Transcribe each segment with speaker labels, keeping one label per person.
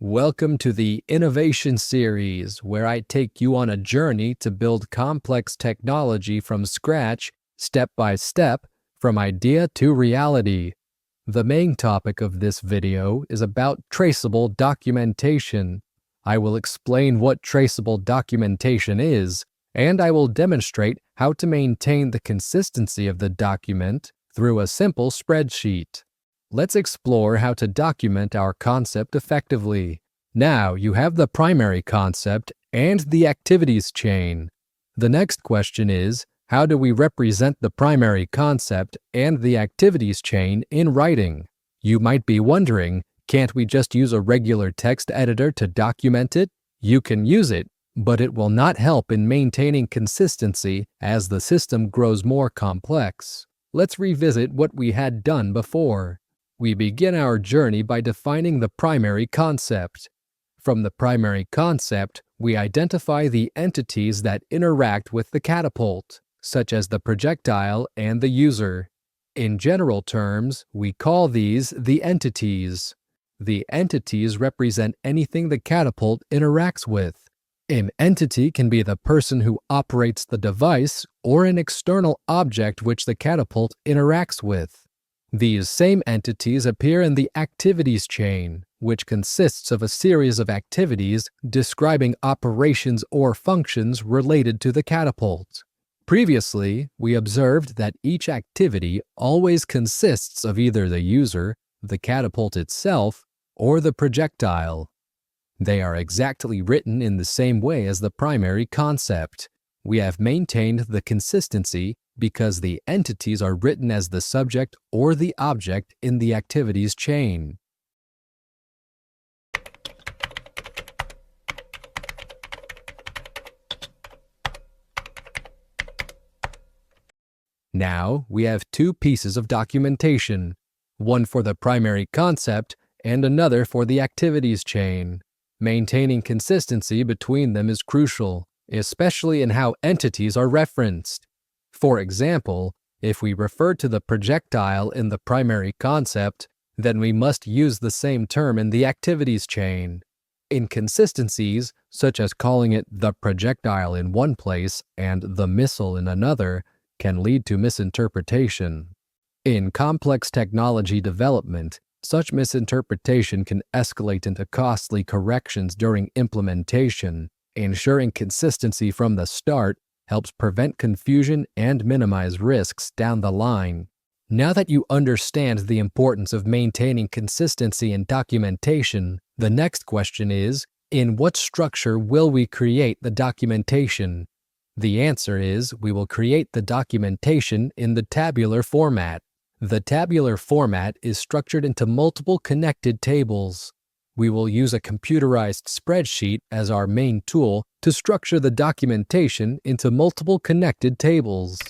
Speaker 1: Welcome to the Innovation Series, where I take you on a journey to build complex technology from scratch, step by step, from idea to reality. The main topic of this video is about traceable documentation. I will explain what traceable documentation is, and I will demonstrate how to maintain the consistency of the document through a simple spreadsheet. Let's explore how to document our concept effectively. Now you have the primary concept and the activities chain. The next question is, how do we represent the primary concept and the activities chain in writing? You might be wondering, can't we just use a regular text editor to document it? You can use it, but it will not help in maintaining consistency as the system grows more complex. Let's revisit what we had done before. We begin our journey by defining the primary concept. From the primary concept, we identify the entities that interact with the catapult, such as the projectile and the user. In general terms, we call these the entities. The entities represent anything the catapult interacts with. An entity can be the person who operates the device or an external object which the catapult interacts with. These same entities appear in the activities chain, which consists of a series of activities describing operations or functions related to the catapult. Previously, we observed that each activity always consists of either the user, the catapult itself, or the projectile. They are exactly written in the same way as the primary concept. We have maintained the consistency because the entities are written as the subject or the object in the activities chain. Now we have two pieces of documentation, one for the primary concept and another for the activities chain. Maintaining consistency between them is crucial, especially in how entities are referenced. For example, if we refer to the projectile in the primary concept, then we must use the same term in the activities chain. Inconsistencies, such as calling it the projectile in one place and the missile in another, can lead to misinterpretation. In complex technology development, such misinterpretation can escalate into costly corrections during implementation. Ensuring consistency from the start helps prevent confusion and minimize risks down the line. Now that you understand the importance of maintaining consistency in documentation, the next question is, in what structure will we create the documentation? The answer is, we will create the documentation in the tabular format. The tabular format is structured into multiple connected tables. We will use a computerized spreadsheet as our main tool to structure the documentation into multiple connected tables.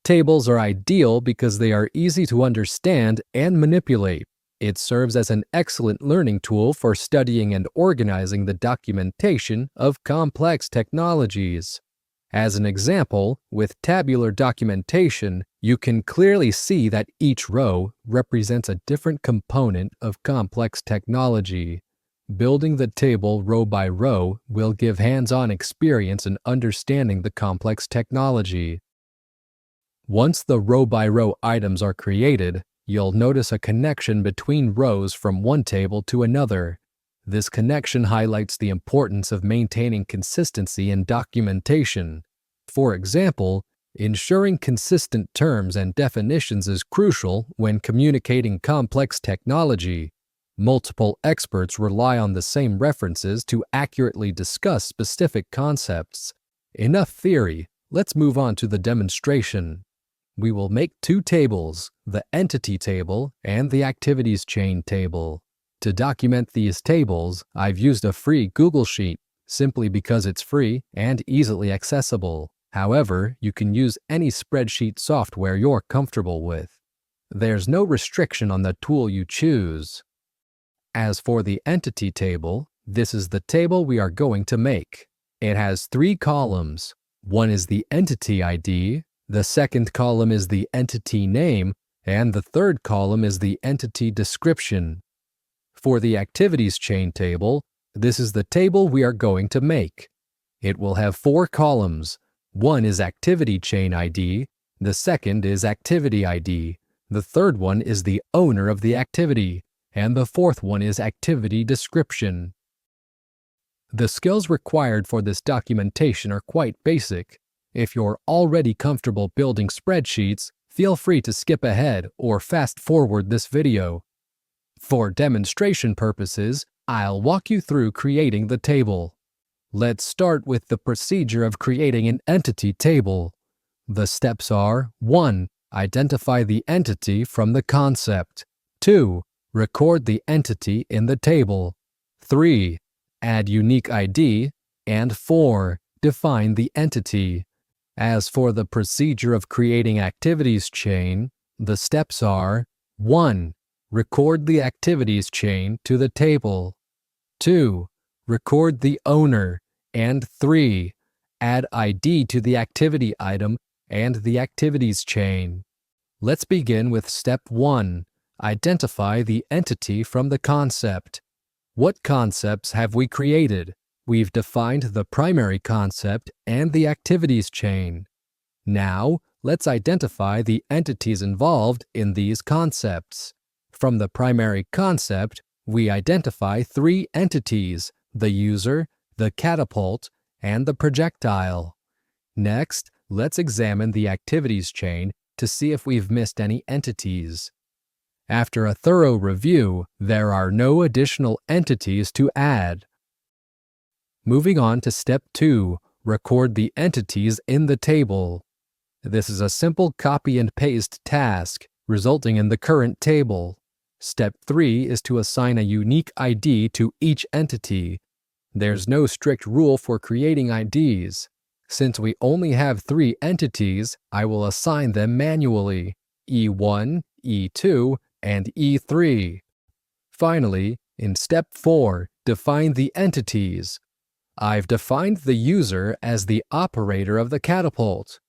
Speaker 1: Tables are ideal because they are easy to understand and manipulate. It serves as an excellent learning tool for studying and organizing the documentation of complex technologies. As an example, with tabular documentation, you can clearly see that each row represents a different component of complex technology. Building the table row by row will give hands-on experience in understanding the complex technology. Once the row-by-row items are created, you'll notice a connection between rows from one table to another. This connection highlights the importance of maintaining consistency in documentation. For example, ensuring consistent terms and definitions is crucial when communicating complex technology. Multiple experts rely on the same references to accurately discuss specific concepts. Enough theory, let's move on to the demonstration. We will make two tables, the entity table and the activities chain table. To document these tables, I've used a free Google Sheet, simply because it's free and easily accessible. However, you can use any spreadsheet software you're comfortable with. There's no restriction on the tool you choose. As for the entity table, this is the table we are going to make. It has 3 columns. One is the entity ID, the second column is the entity name, and the third column is the entity description. For the activities chain table, this is the table we are going to make. It will have 4 columns. One is activity chain ID, the second is activity ID, the third one is the owner of the activity, and the fourth one is activity description. The skills required for this documentation are quite basic. If you're already comfortable building spreadsheets, feel free to skip ahead or fast forward this video. For demonstration purposes, I'll walk you through creating the table. Let's start with the procedure of creating an entity table. The steps are: 1. Identify the entity from the concept. 2. Record the entity in the table. 3. Add unique ID. And 4. Define the entity. As for the procedure of creating activities chain, the steps are: 1. Record the activities chain to the table. 2. Record the owner. And 3. Add ID to the activity item and the activities chain. Let's begin with step 1. Identify the entity from the concept. What concepts have we created? We've defined the primary concept and the activities chain. Now, let's identify the entities involved in these concepts. From the primary concept, we identify 3 entities: the user, the catapult, and the projectile. Next, let's examine the activities chain to see if we've missed any entities. After a thorough review, there are no additional entities to add. Moving on to step 2, record the entities in the table. This is a simple copy and paste task, resulting in the current table. Step 3 is to assign a unique ID to each entity. There's no strict rule for creating IDs. Since we only have 3 entities, I will assign them manually: E1, E2, and E3. Finally, in step 4, define the entities. I've defined the user as the operator of the catapult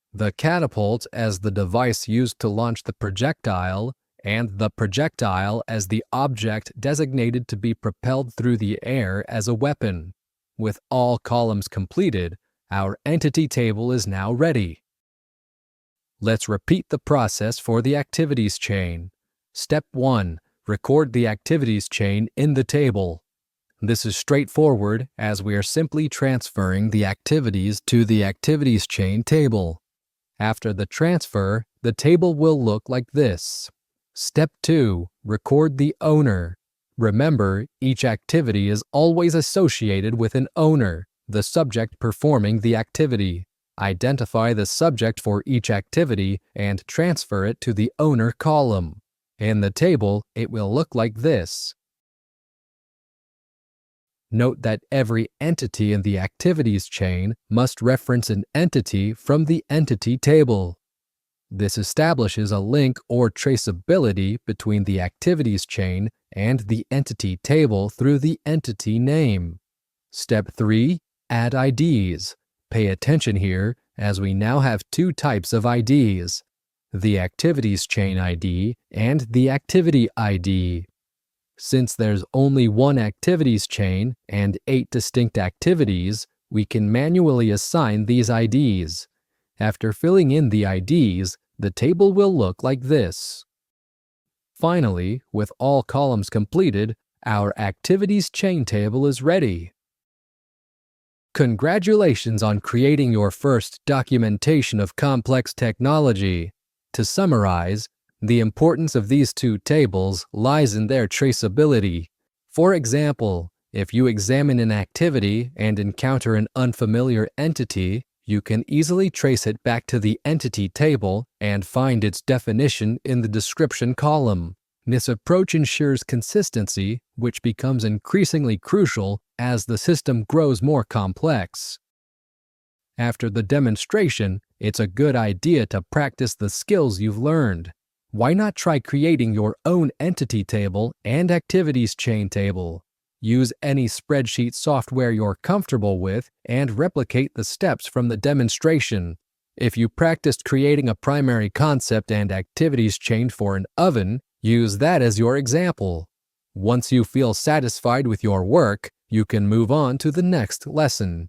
Speaker 1: as the device used to launch the projectile, and the projectile as the object designated to be propelled through the air as a weapon. With all columns completed, our entity table is now ready. Let's repeat the process for the activities chain. Step 1. Record the activities chain in the table. This is straightforward, as we are simply transferring the activities to the activities chain table. After the transfer, the table will look like this. Step 2. Record the owner. Remember, each activity is always associated with an owner, the subject performing the activity. Identify the subject for each activity and transfer it to the owner column. In the table, it will look like this. Note that every entity in the activities chain must reference an entity from the entity table. This establishes a link or traceability between the activities chain and the entity table through the entity name. Step 3. Add IDs. Pay attention here, as we now have 2 types of IDs: the activities chain ID and the activity ID. Since there's only one activities chain and 8 distinct activities, we can manually assign these IDs. After filling in the IDs, the table will look like this. Finally, with all columns completed, our activities chain table is ready. Congratulations on creating your first documentation of complex technology. To summarize, the importance of these 2 tables lies in their traceability. For example, if you examine an activity and encounter an unfamiliar entity, you can easily trace it back to the entity table and find its definition in the description column. This approach ensures consistency, which becomes increasingly crucial as the system grows more complex. After the demonstration, it's a good idea to practice the skills you've learned. Why not try creating your own entity table and activities chain table? Use any spreadsheet software you're comfortable with and replicate the steps from the demonstration. If you practiced creating a primary concept and activities chain for an oven, use that as your example. Once you feel satisfied with your work, you can move on to the next lesson.